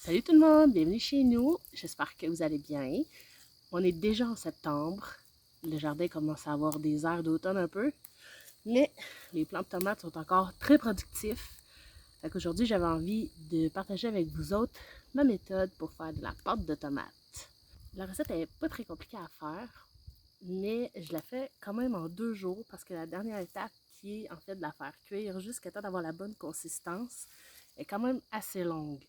Salut tout le monde, bienvenue chez nous. J'espère que vous allez bien. On est déjà en septembre. Le jardin commence à avoir des airs d'automne un peu, mais les plants de tomates sont encore très productifs. Fait qu'aujourd'hui, j'avais envie de partager avec vous autres ma méthode pour faire de la pâte de tomate. La recette n'est pas très compliquée à faire, mais je la fais quand même en 2 jours parce que la dernière étape, qui est en fait de la faire cuire jusqu'à temps d'avoir la bonne consistance, est quand même assez longue.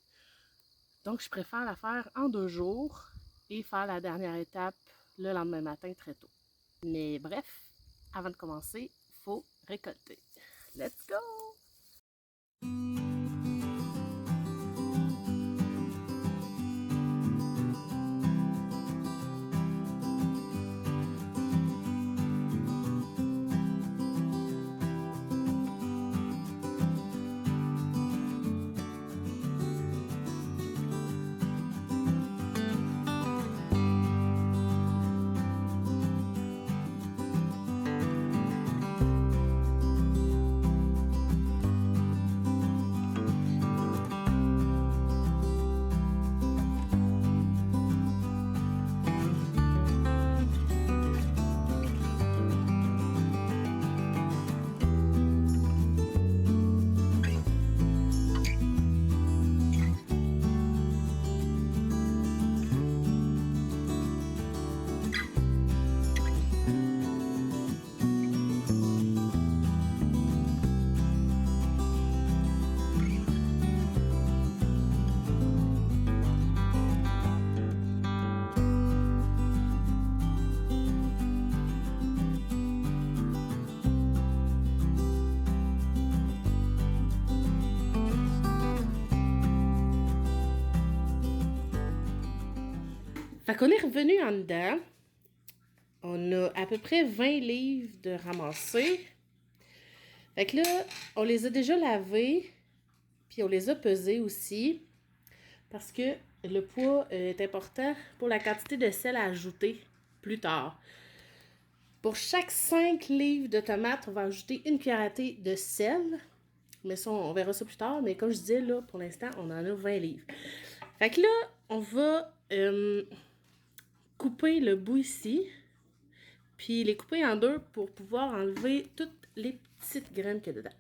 Donc, je préfère la faire en 2 jours et faire la dernière étape le lendemain matin très tôt. Mais bref, avant de commencer, il faut récolter. Let's go! Fait qu'on est revenu en dedans. On a à peu près 20 livres de ramasser. Fait que là, on les a déjà lavés, puis on les a pesés aussi, parce que le poids est important pour la quantité de sel à ajouter plus tard. Pour chaque 5 livres de tomates, on va ajouter une cuillère à thé de sel. Mais ça, on verra ça plus tard. Mais comme je disais, là, pour l'instant, on en a 20 livres. Fait que là, on va couper le bout ici. Puis les couper en deux pour pouvoir enlever toutes les petites graines qu'il y a dedans.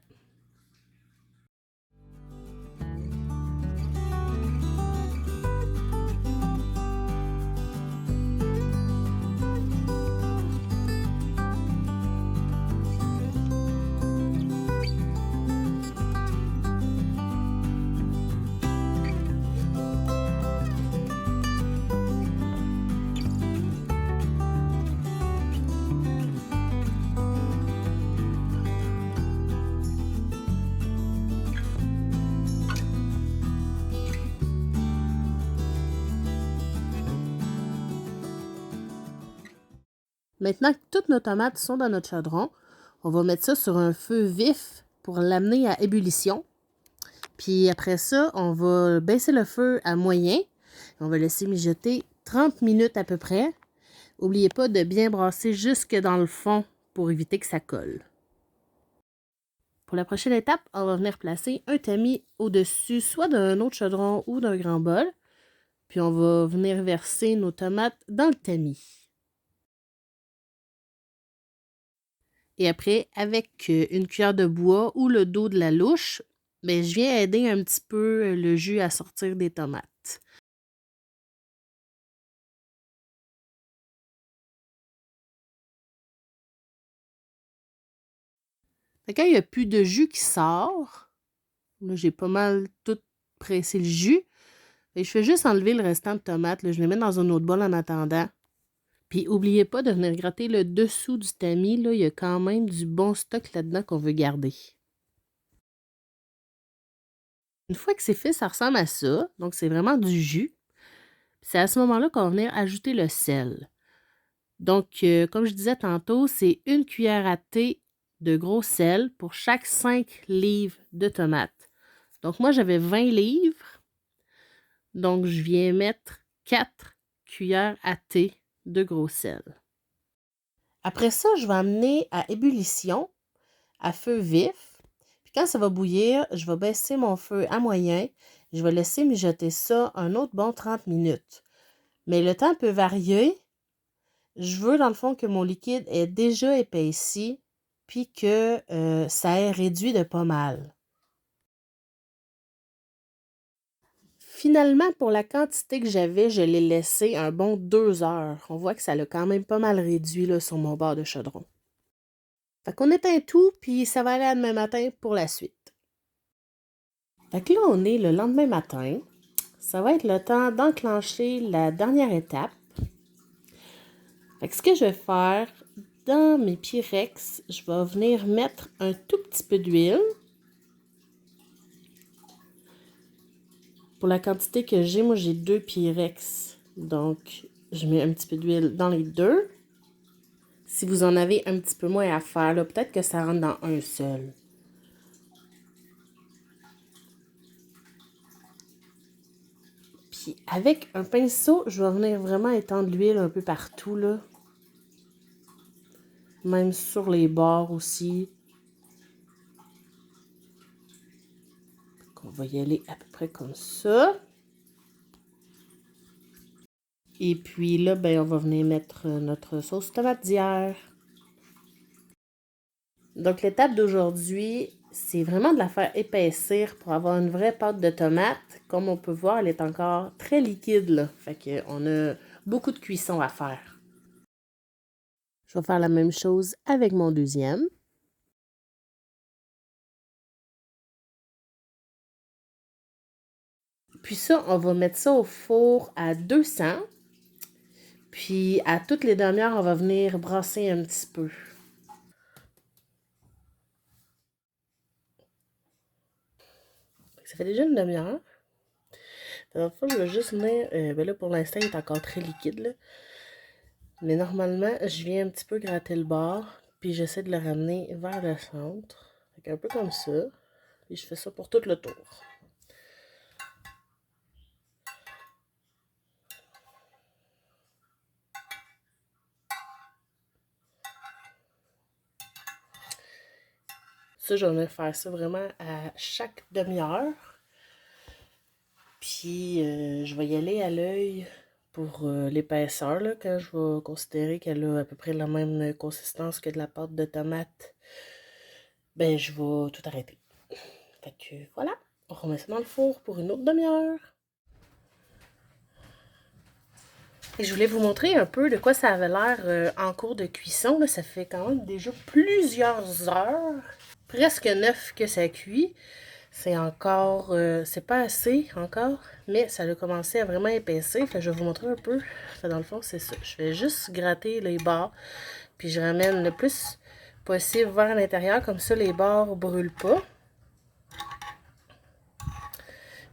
Maintenant que toutes nos tomates sont dans notre chaudron, on va mettre ça sur un feu vif pour l'amener à ébullition. Puis après ça, on va baisser le feu à moyen. On va laisser mijoter 30 minutes à peu près. N'oubliez pas de bien brasser jusque dans le fond pour éviter que ça colle. Pour la prochaine étape, on va venir placer un tamis au-dessus, soit d'un autre chaudron ou d'un grand bol. Puis on va venir verser nos tomates dans le tamis. Et après, avec une cuillère de bois ou le dos de la louche, je viens aider un petit peu le jus à sortir des tomates. Quand il n'y a plus de jus qui sort, là, j'ai pas mal tout pressé le jus. Et je fais juste enlever le restant de tomates. Là, je les mets dans un autre bol en attendant. Puis, n'oubliez pas de venir gratter le dessous du tamis. Là, il y a quand même du bon stock là-dedans qu'on veut garder. Une fois que c'est fait, ça ressemble à ça. Donc, c'est vraiment du jus. C'est à ce moment-là qu'on va venir ajouter le sel. Donc, comme je disais tantôt, c'est une cuillère à thé de gros sel pour chaque 5 livres de tomates. Donc, moi, j'avais 20 livres. Donc, je viens mettre 4 cuillères à thé de gros sel. Après ça, je vais amener à ébullition à feu vif. Puis quand ça va bouillir, je vais baisser mon feu à moyen Je vais laisser mijoter ça un autre bon 30 minutes. Mais le temps peut varier. Je veux, dans le fond, que mon liquide est déjà épaissi, puis que ça ait réduit de pas mal. Finalement, pour la quantité que j'avais, je l'ai laissé un bon 2 heures. On voit que ça l'a quand même pas mal réduit là, sur mon bord de chaudron. Fait qu'on éteint tout, puis ça va aller à demain matin pour la suite. Fait que là, on est le lendemain matin. Ça va être le temps d'enclencher la dernière étape. Fait que ce que je vais faire, dans mes Pyrex, je vais venir mettre un tout petit peu d'huile. Pour la quantité que j'ai, moi j'ai 2 Pyrex. Donc, je mets un petit peu d'huile dans les deux. Si vous en avez un petit peu moins à faire, peut-être que ça rentre dans un seul. Puis avec un pinceau, je vais venir vraiment étendre l'huile un peu partout, là. Même sur les bords aussi. Donc, on va y aller à peu près comme ça. Et puis là, ben, on va venir mettre notre sauce tomate d'hier. Donc, l'étape d'aujourd'hui, c'est vraiment de la faire épaissir pour avoir une vraie pâte de tomate. Comme on peut voir, elle est encore très liquide, là. Fait qu'on a beaucoup de cuisson à faire. Je vais faire la même chose avec mon deuxième. Puis ça, on va mettre ça au four à 200. Puis à toutes les demi-heures, on va venir brasser un petit peu. Ça fait déjà une demi-heure. La fois, je vais juste venir... ben là, pour l'instant, il est encore très liquide, là. Mais normalement, je viens un petit peu gratter le bord. Puis j'essaie de le ramener vers le centre. Fait un peu comme ça. Puis je fais ça pour tout le tour. Ça, je vais venir faire ça vraiment à chaque demi-heure. Puis je vais y aller à l'œil pour l'épaisseur, là, quand je vais considérer qu'elle a à peu près la même consistance que de la pâte de tomate, ben je vais tout arrêter. Fait que voilà, on remet ça dans le four pour une autre demi-heure. Et je voulais vous montrer un peu de quoi ça avait l'air en cours de cuisson. Là, ça fait quand même déjà plusieurs heures, presque 9 que ça cuit. C'est encore, c'est pas assez encore, mais ça a commencé à vraiment épaissir. Fait que je vais vous montrer un peu. Fait, dans le fond, c'est ça. Je vais juste gratter les bords, puis je ramène le plus possible vers l'intérieur, comme ça les bords ne brûlent pas.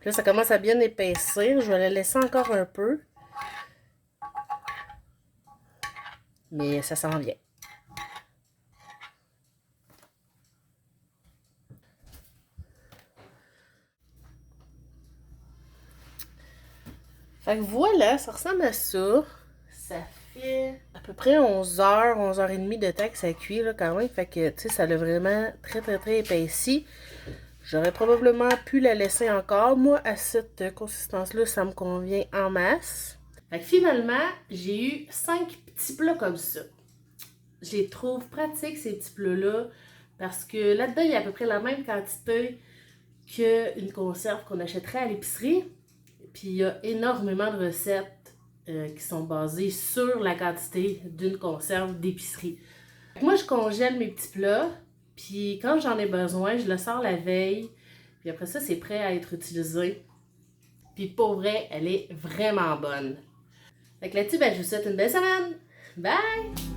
Puis là, ça commence à bien épaissir. Je vais la laisser encore un peu. Mais ça s'en vient. Fait que voilà, ça ressemble à ça. Ça fait à peu près 11 heures, 11h30 de temps que ça cuit là, quand même. Fait que, tu sais, ça l'a vraiment très épaissi. J'aurais probablement pu la laisser encore. Moi, à cette consistance-là, ça me convient en masse. Fait que finalement, j'ai eu 5 petits plats comme ça. Je les trouve pratiques, ces petits plats-là, parce que là-dedans, il y a à peu près la même quantité qu'une conserve qu'on achèterait à l'épicerie. Puis il y a énormément de recettes qui sont basées sur la quantité d'une conserve d'épicerie. Moi, je congèle mes petits plats, puis quand j'en ai besoin, je le sors la veille, puis après ça, c'est prêt à être utilisé. Puis pour vrai, elle est vraiment bonne. Fait que là-dessus, ben, je vous souhaite une belle semaine. Bye!